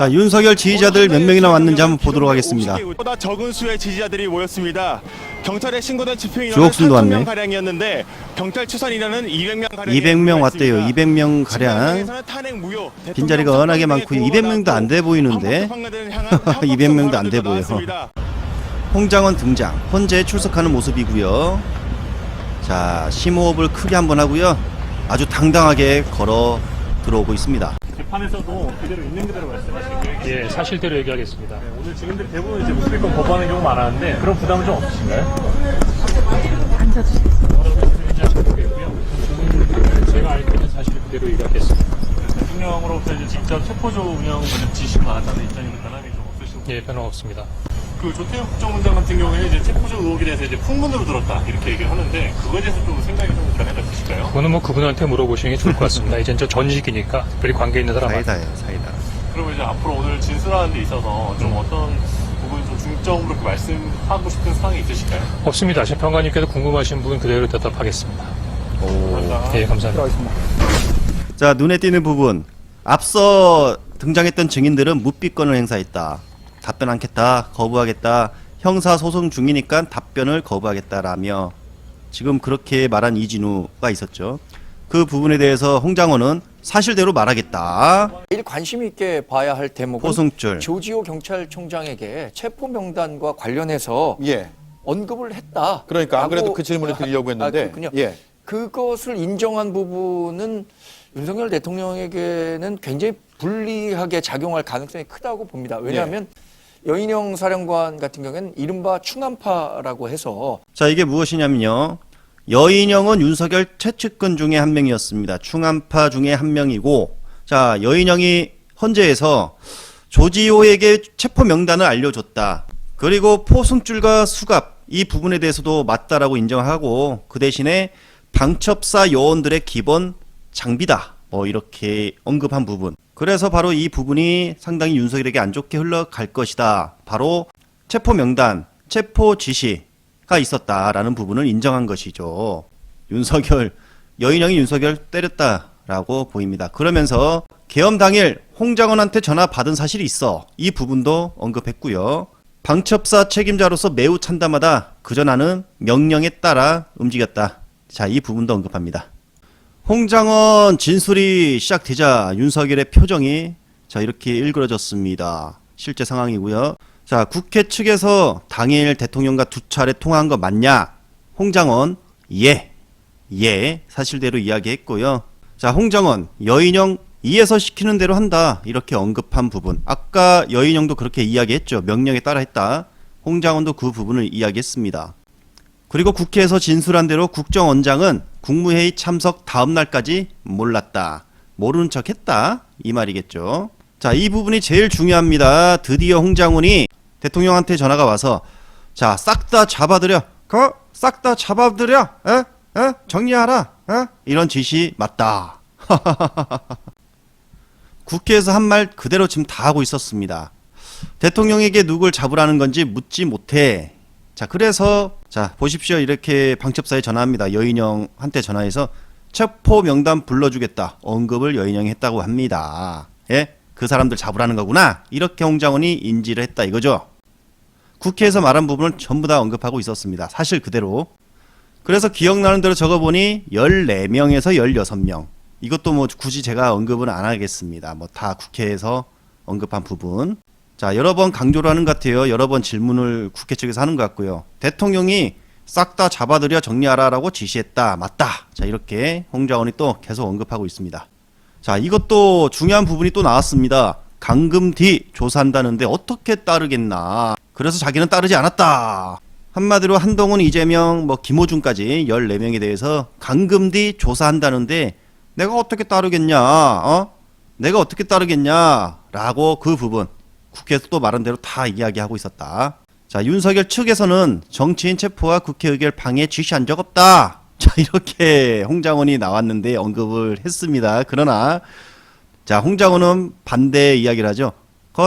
자, 윤석열 지지자들 몇 명이나 왔는지 한번 보도록 하겠습니다. 보다 적은 수의 지지자들이 모였습니다. 경찰에 신고된 집회 인원은 주옥순도 왔네. 3,000명 가량이었는데 경찰 추산 인원은 200명 가량. 200명 왔대요. 200명 가량. 빈자리가 워낙에 많고 200명도 안 돼 보이는데 200명도 안 돼 보여. 홍장원 등장. 헌재에 출석하는 모습이고요. 자, 심호흡을 크게 한번 하고요. 아주 당당하게 걸어 들어오고 있습니다. 재판에서도 그대로 있는 그대로 말씀하시고요. 예, 사실대로 얘기하겠습니다. 네, 오늘 증인들이 대부분 이제 무스비권 거부하는 경우가 많았는데 그런 부담은 좀 없으신가요? 제가 알고 있는 사실 그대로 얘기하겠습니다. 대통령으로서 이제 직접 체포조 운영 지시 받았다는 입장이 변함이 좀 없으시고. 예, 변화 없습니다. 그 조태현 국정원장 같은 경우에는 이제 체포조 의혹에 대해서 이제 풍문으로 들었다 이렇게 얘기를 하는데 그거에 대해서 좀 생각이 좀 변화가 있으실까요? 그거는 뭐 그분한테 물어보시는 게 좋을 것 같습니다. 이젠 저 전직이니까 특별히 관계 있는 사람. 사이다예요, 사이다. 그러면 이제 앞으로 오늘 진술하는 데 있어서 좀 어떤 부분 좀 중점으로 이렇게 말씀하고 싶은 사항이 있으실까요? 없습니다. 재판관님께서 궁금하신 부분 그대로 대답하겠습니다. 감사합니다. 예, 감사합니다. 자, 눈에 띄는 부분. 앞서 등장했던 증인들은 묵비권을 행사했다. 답변 않겠다. 거부하겠다. 형사소송 중이니까 답변을 거부하겠다라며 지금 그렇게 말한 이진우가 있었죠. 그 부분에 대해서 홍장원은 사실대로 말하겠다. 제일 관심 있게 봐야 할 대목은 포승줄. 조지호 경찰청장에게 체포 명단과 관련해서 예. 언급을 했다. 그러니까 안 라고- 그래도 그 질문을 드리려고 했는데. 그렇군요. 예. 그것을 인정한 부분은 윤석열 대통령에게는 굉장히 불리하게 작용할 가능성이 크다고 봅니다. 왜냐하면 여인영 사령관 같은 경우에는 이른바 충암파라고 해서 자, 이게 무엇이냐면요. 여인영은 윤석열 최측근 중에 한 명이었습니다. 충암파 중에 한 명이고, 자, 여인영이 헌재에서 조지호에게 체포 명단을 알려줬다. 그리고 포승줄과 수갑 이 부분에 대해서도 맞다라고 인정하고 그 대신에 방첩사 요원들의 기본 장비다. 뭐 이렇게 언급한 부분. 그래서 바로 이 부분이 상당히 윤석열에게 안 좋게 흘러갈 것이다. 바로 체포 명단, 체포 지시가 있었다라는 부분을 인정한 것이죠. 윤석열, 여인영이 윤석열 때렸다라고 보입니다. 그러면서 계엄 당일 홍장원한테 전화 받은 사실이 있어. 이 부분도 언급했고요. 방첩사 책임자로서 매우 참담하다. 그저 나는 명령에 따라 움직였다. 자, 이 부분도 언급합니다. 홍장원 진술이 시작되자 윤석열의 표정이 자 이렇게 일그러졌습니다. 실제 상황이고요. 자, 국회 측에서 당일 대통령과 두 차례 통화한 거 맞냐? 홍장원 예 사실대로 이야기했고요. 자, 홍장원 여인영 이에서 시키는 대로 한다 이렇게 언급한 부분. 아까 여인영도 그렇게 이야기했죠. 명령에 따라 했다. 홍장원도 그 부분을 이야기했습니다. 그리고 국회에서 진술한 대로 국정원장은 국무회의 참석 다음 날까지 몰랐다. 모르는 척 했다. 이 말이겠죠. 자, 이 부분이 제일 중요합니다. 드디어 홍장원이 대통령한테 전화가 와서 자, 싹 다 잡아들여. 싹 다 잡아들여. 정리하라. 이런 지시 맞다. 국회에서 한 말 그대로 지금 다 하고 있었습니다. 대통령에게 누굴 잡으라는 건지 묻지 못해. 자, 그래서 자, 보십시오. 이렇게 방첩사에 전화합니다. 여인영한테 전화해서 체포 명단 불러주겠다. 언급을 여인영이 했다고 합니다. 예? 그 사람들 잡으라는 거구나. 이렇게 홍장원이 인지를 했다 이거죠. 국회에서 말한 부분을 전부 다 언급하고 있었습니다. 사실 그대로. 그래서 기억나는 대로 적어보니 14명에서 16명. 이것도 뭐 굳이 제가 언급은 안 하겠습니다. 뭐 다 국회에서 언급한 부분. 자, 여러 번 강조를 하는 것 같아요. 여러 번 질문을 국회 측에서 하는 것 같고요. 대통령이 싹 다 잡아들여 정리하라라고 지시했다. 맞다. 자, 이렇게 홍장원이 또 계속 언급하고 있습니다. 자, 이것도 중요한 부분이 또 나왔습니다. 강금 뒤 조사한다는데 어떻게 따르겠나. 그래서 자기는 따르지 않았다. 한마디로 한동훈, 이재명, 뭐 김호중까지 14명에 대해서 강금 뒤 조사한다는데 내가 어떻게 따르겠냐. 내가 어떻게 따르겠냐. 라고 그 부분. 국회에서 또 말한 대로 다 이야기하고 있었다. 자, 윤석열 측에서는 정치인 체포와 국회 의결 방해 지시한 적 없다. 자, 이렇게 홍장원이 나왔는데 언급을 했습니다. 그러나 자, 홍장원은 반대 이야기를 하죠.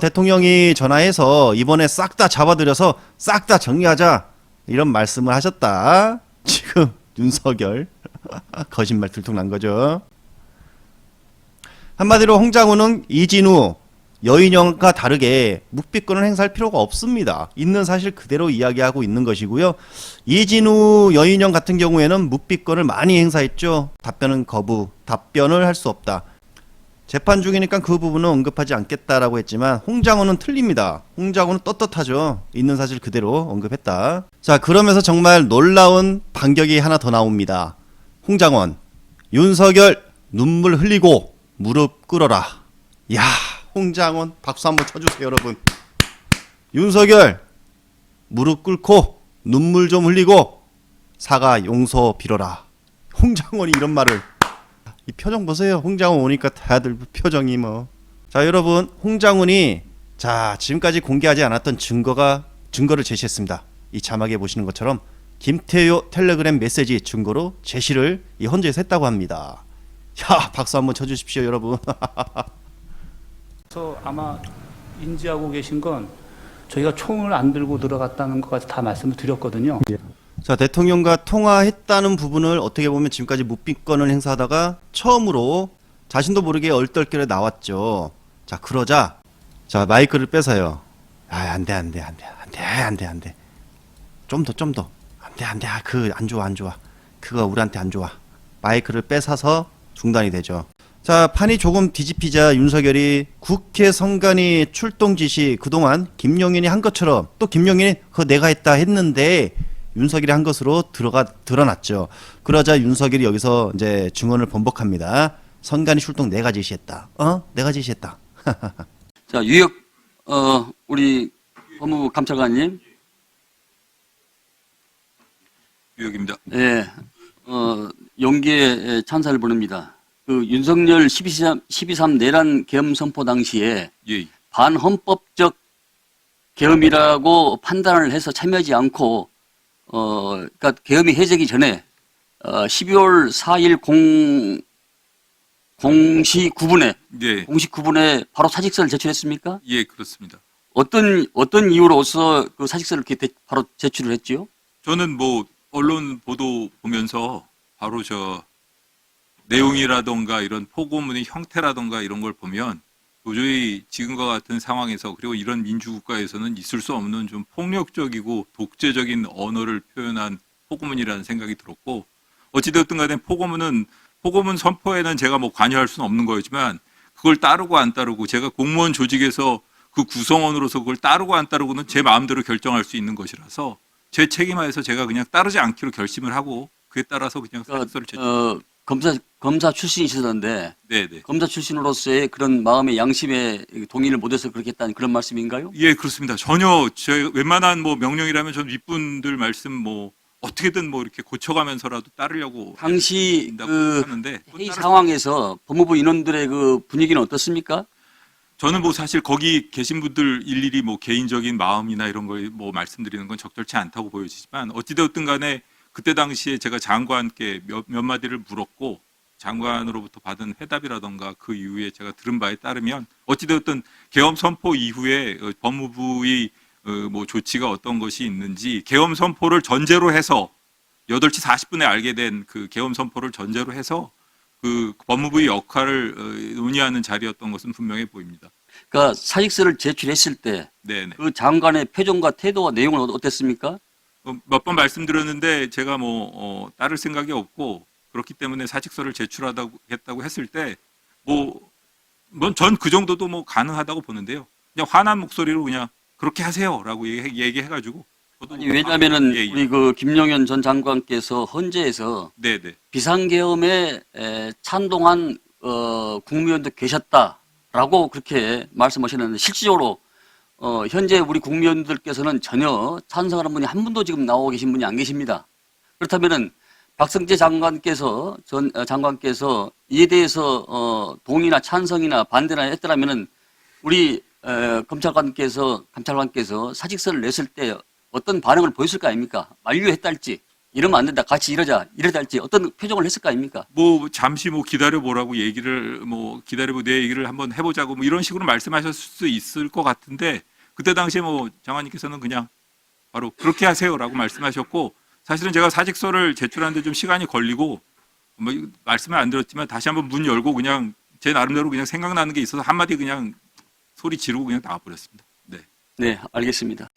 대통령이 전화해서 이번에 싹 다 잡아들여서 싹 다 정리하자 이런 말씀을 하셨다. 지금 윤석열 거짓말 들통난 거죠. 한마디로 홍장원은 이진우 여인형과 다르게 묵비권을 행사할 필요가 없습니다. 있는 사실 그대로 이야기하고 있는 것이고요. 이진우 여인형 같은 경우에는 묵비권을 많이 행사했죠. 답변은 거부, 답변을 할 수 없다. 재판 중이니까 그 부분은 언급하지 않겠다라고 했지만 홍장원은 틀립니다. 홍장원은 떳떳하죠. 있는 사실 그대로 언급했다. 자, 그러면서 정말 놀라운 반격이 하나 더 나옵니다. 홍장원, 윤석열 눈물 흘리고 무릎 꿇어라. 야, 홍장원 박수 한번 쳐주세요, 여러분. 윤석열 무릎 꿇고 눈물 좀 흘리고 사과 용서 빌어라. 홍장원이 이런 말을, 이 표정 보세요. 홍장원 오니까 다들 표정이 뭐. 자, 여러분, 홍장원이 자 지금까지 공개하지 않았던 증거를 제시했습니다. 이 자막에 보시는 것처럼 김태효 텔레그램 메시지 증거로 제시를 이 헌재에서 했다고 합니다. 야, 박수 한번 쳐주십시오, 여러분. 그래서 아마 인지하고 계신 건 저희가 총을 안 들고 들어갔다는 것까지 다 말씀을 드렸거든요. 자, 대통령과 통화했다는 부분을 어떻게 보면 지금까지 묵비권을 행사하다가 처음으로 자신도 모르게 얼떨결에 나왔죠. 자, 그러자 자 마이크를 뺏어요. 아, 안돼. 좀 더. 안돼. 아, 그 안 좋아. 그거 우리한테 안 좋아. 마이크를 뺏어서 중단이 되죠. 자, 판이 조금 뒤집히자 윤석열이 국회 선관위 출동 지시 그동안 김용현이 한 것처럼 또 김용현이 그거 내가 했다 했는데 윤석열이 한 것으로 드러났죠. 그러자 윤석열이 여기서 이제 증언을 번복합니다. 선관위 출동 내가 지시했다. 내가 지시했다. 자, 유혁 우리 법무부 감찰관님. 유혁입니다. 예. 용기에 찬사를 보냅니다. 그 윤석열 12.3 내란 계엄 선포 당시에 예. 반헌법적 계엄이라고 판단을 해서 참여하지 않고 그러니까 계엄이 해제기 전에 12월 4일 공시 9분에 예. 공시 9분에 바로 사직서를 제출했습니까? 예, 그렇습니다. 어떤 이유로서 그 사직서를 이렇게 바로 제출을 했지요? 저는 뭐 언론 보도 보면서 바로 저 내용이라던가 이런 포고문의 형태라던가 이런 걸 보면 도저히 지금과 같은 상황에서 그리고 이런 민주국가에서는 있을 수 없는 좀 폭력적이고 독재적인 언어를 표현한 포고문이라는 생각이 들었고, 어찌되었든 간에 포고문 선포에는 제가 뭐 관여할 수는 없는 거였지만 그걸 따르고 안 따르고 제가 공무원 조직에서 그 구성원으로서 그걸 따르고 안 따르고는 제 마음대로 결정할 수 있는 것이라서 제 책임하에서 제가 그냥 따르지 않기로 결심을 하고 그에 따라서 그냥 사직서를 제출. 검사 출신이시던데 네네. 검사 출신으로서의 그런 마음의 양심에 동의를 못해서 그렇게 했다는 그런 말씀인가요? 예, 그렇습니다. 전혀 제 웬만한 뭐 명령이라면 전 윗분들 말씀 뭐 어떻게든 뭐 이렇게 고쳐가면서라도 따르려고 당시 그 하는데 회의 상황에서 법무부 인원들의 그 분위기는 어떻습니까? 저는 뭐 사실 거기 계신 분들 일일이 뭐 개인적인 마음이나 이런 걸 뭐 말씀드리는 건 적절치 않다고 보여지지만 어찌되었든 간에 그때 당시에 제가 장관께 몇 마디를 물었고 장관으로부터 받은 회답이라던가 그 이후에 제가 들은 바에 따르면 어찌되었든 계엄 선포 이후에 법무부의 뭐 조치가 어떤 것이 있는지 계엄 선포를 전제로 해서 8시 40분에 알게 된 그 계엄 선포를 전제로 해서 그 법무부의 역할을 논의하는 자리였던 것은 분명해 보입니다. 그러니까 사직서를 제출했을 때 그 장관의 표정과 태도와 내용은 어땠습니까? 몇 번 말씀드렸는데 제가 뭐 따를 생각이 없고 그렇기 때문에 사직서를 제출했다고 했을 때 전 그 정도도 뭐 가능하다고 보는데요. 그냥 화난 목소리로 그냥 그렇게 하세요라고 얘기해가지고. 아니, 왜냐하면은 예. 우리 그 김용현 전 장관께서 헌재에서 네네. 비상계엄에 찬동한 국무위원도 계셨다라고 그렇게 말씀하셨는데 실질적으로 현재 우리 국무위원들께서는 전혀 찬성하는 분이 한 분도 지금 나오고 계신 분이 안 계십니다. 그렇다면은 박성재 장관께서 장관께서 이에 대해서 동의나 찬성이나 반대나 했더라면은 우리 감찰관께서 사직서를 냈을 때 어떤 반응을 보였을 거 아닙니까? 만류했달지 이러면 안 된다, 같이 이러달지 어떤 표정을 했을 거 아닙니까? 뭐 잠시 뭐 기다려보라고 얘기를 기다려보 내 얘기를 한번 해보자고 뭐 이런 식으로 말씀하셨을 수 있을 것 같은데 그때 당시에 뭐 장관님께서는 그냥 바로 그렇게 하세요라고 말씀하셨고 사실은 제가 사직서를 제출하는데 좀 시간이 걸리고 뭐 말씀을 안 드렸지만 다시 한번 문 열고 그냥 제 나름대로 그냥 생각나는 게 있어서 한마디 그냥 소리 지르고 그냥 나와버렸습니다. 네. 네, 알겠습니다.